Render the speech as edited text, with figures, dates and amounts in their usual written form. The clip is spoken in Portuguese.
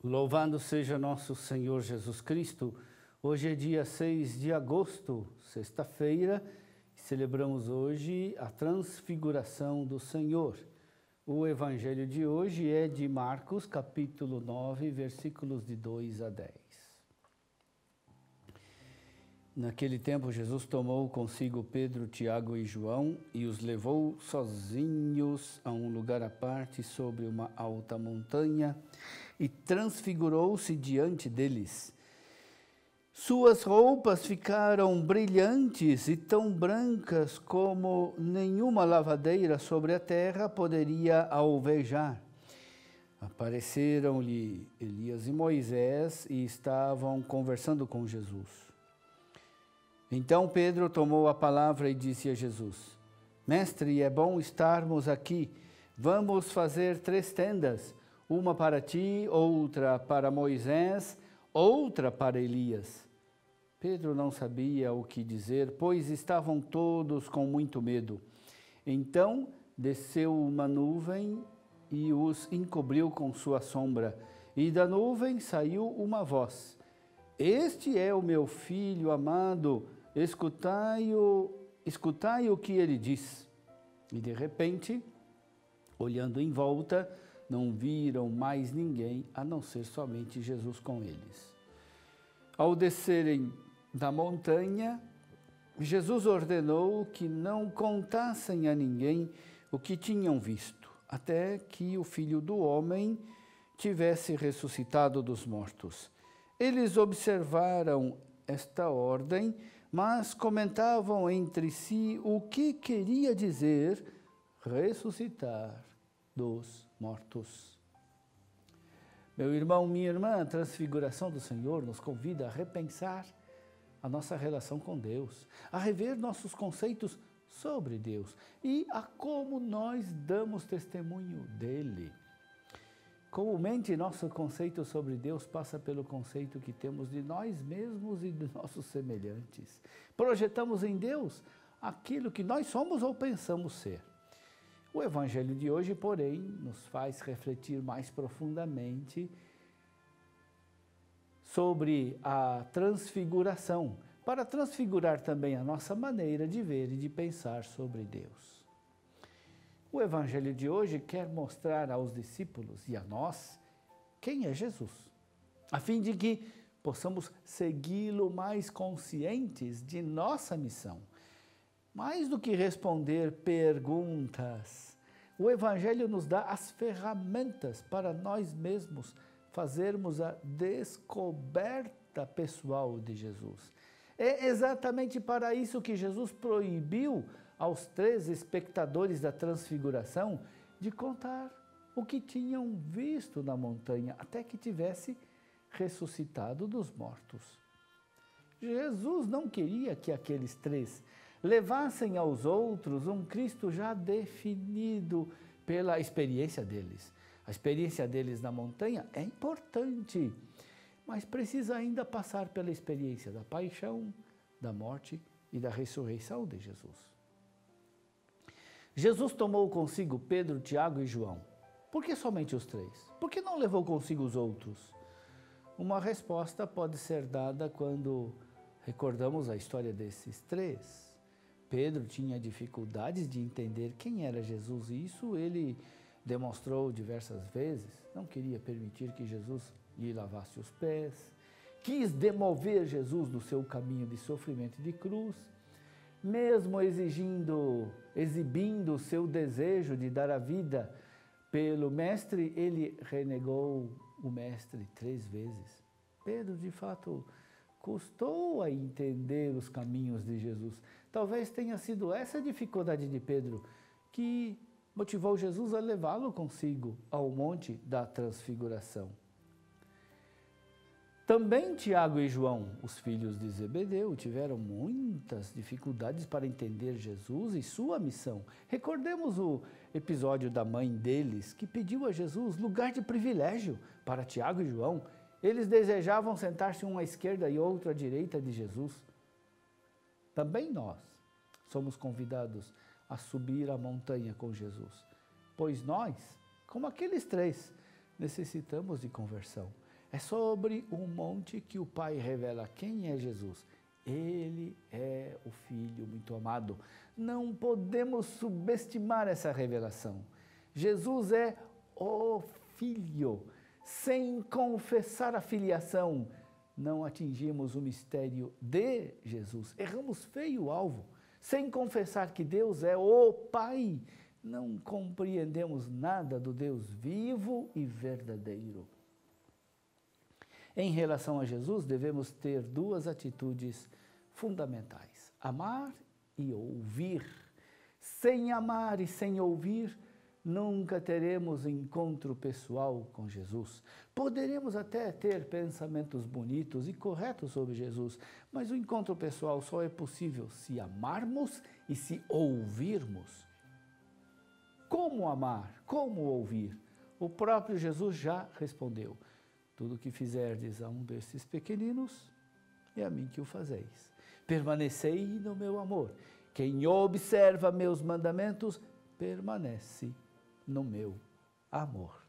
Louvado seja nosso Senhor Jesus Cristo. Hoje é dia 6 de agosto, sexta-feira, e celebramos hoje a transfiguração do Senhor. O evangelho de hoje é de Marcos, capítulo 9, versículos de 2 a 10. Naquele tempo, Jesus tomou consigo Pedro, Tiago e João e os levou sozinhos a um lugar à parte sobre uma alta montanha e transfigurou-se diante deles. Suas roupas ficaram brilhantes e tão brancas como nenhuma lavadeira sobre a terra poderia alvejar. Apareceram-lhe Elias e Moisés e estavam conversando com Jesus. Então Pedro tomou a palavra e disse a Jesus: Mestre, é bom estarmos aqui. Vamos fazer 3 tendas, uma para ti, outra para Moisés, outra para Elias. Pedro não sabia o que dizer, pois estavam todos com muito medo. Então desceu uma nuvem e os encobriu com sua sombra, e da nuvem saiu uma voz: Este é o meu filho amado, escutai o que ele diz. E de repente, olhando em volta, não viram mais ninguém, a não ser somente Jesus com eles. Ao descerem da montanha, Jesus ordenou que não contassem a ninguém o que tinham visto, até que o Filho do Homem tivesse ressuscitado dos mortos. Eles observaram esta ordem, mas comentavam entre si o que queria dizer ressuscitar dos mortos. Meu irmão, minha irmã, a transfiguração do Senhor nos convida a repensar a nossa relação com Deus, a rever nossos conceitos sobre Deus e a como nós damos testemunho dele. Comumente, nosso conceito sobre Deus passa pelo conceito que temos de nós mesmos e de nossos semelhantes. Projetamos em Deus aquilo que nós somos ou pensamos ser. O evangelho de hoje, porém, nos faz refletir mais profundamente sobre a transfiguração, para transfigurar também a nossa maneira de ver e de pensar sobre Deus. O evangelho de hoje quer mostrar aos discípulos e a nós quem é Jesus, a fim de que possamos segui-lo mais conscientes de nossa missão. Mais do que responder perguntas, o evangelho nos dá as ferramentas para nós mesmos fazermos a descoberta pessoal de Jesus. É exatamente para isso que Jesus proibiu aos 3 espectadores da transfiguração de contar o que tinham visto na montanha, até que tivesse ressuscitado dos mortos. Jesus não queria que aqueles 3 levassem aos outros um Cristo já definido pela experiência deles. A experiência deles na montanha é importante, mas precisa ainda passar pela experiência da paixão, da morte e da ressurreição de Jesus. Jesus tomou consigo Pedro, Tiago e João. Por que somente os 3? Por que não levou consigo os outros? Uma resposta pode ser dada quando recordamos a história desses 3. Pedro tinha dificuldades de entender quem era Jesus e isso ele demonstrou diversas vezes. Não queria permitir que Jesus lhe lavasse os pés. Quis demover Jesus do seu caminho de sofrimento e de cruz. Mesmo exibindo o seu desejo de dar a vida pelo Mestre, ele renegou o Mestre 3 vezes. Pedro, de fato, custou a entender os caminhos de Jesus. Talvez tenha sido essa a dificuldade de Pedro que motivou Jesus a levá-lo consigo ao Monte da Transfiguração. Também Tiago e João, os filhos de Zebedeu, tiveram muitas dificuldades para entender Jesus e sua missão. Recordemos o episódio da mãe deles, que pediu a Jesus lugar de privilégio para Tiago e João. Eles desejavam sentar-se um à esquerda e outro à direita de Jesus. Também nós somos convidados a subir a montanha com Jesus, pois nós, como aqueles 3, necessitamos de conversão. É sobre um monte que o Pai revela quem é Jesus. Ele é o Filho muito amado. Não podemos subestimar essa revelação. Jesus é o Filho. Sem confessar a filiação, não atingimos o mistério de Jesus. Erramos feio o alvo. Sem confessar que Deus é o Pai, não compreendemos nada do Deus vivo e verdadeiro. Em relação a Jesus, devemos ter 2 atitudes fundamentais: amar e ouvir. Sem amar e sem ouvir, nunca teremos encontro pessoal com Jesus. Poderemos até ter pensamentos bonitos e corretos sobre Jesus, mas o encontro pessoal só é possível se amarmos e se ouvirmos. Como amar? Como ouvir? O próprio Jesus já respondeu: tudo o que fizerdes a um destes pequeninos, é a mim que o fazeis. Permanecei no meu amor. Quem observa meus mandamentos, permanece no meu amor.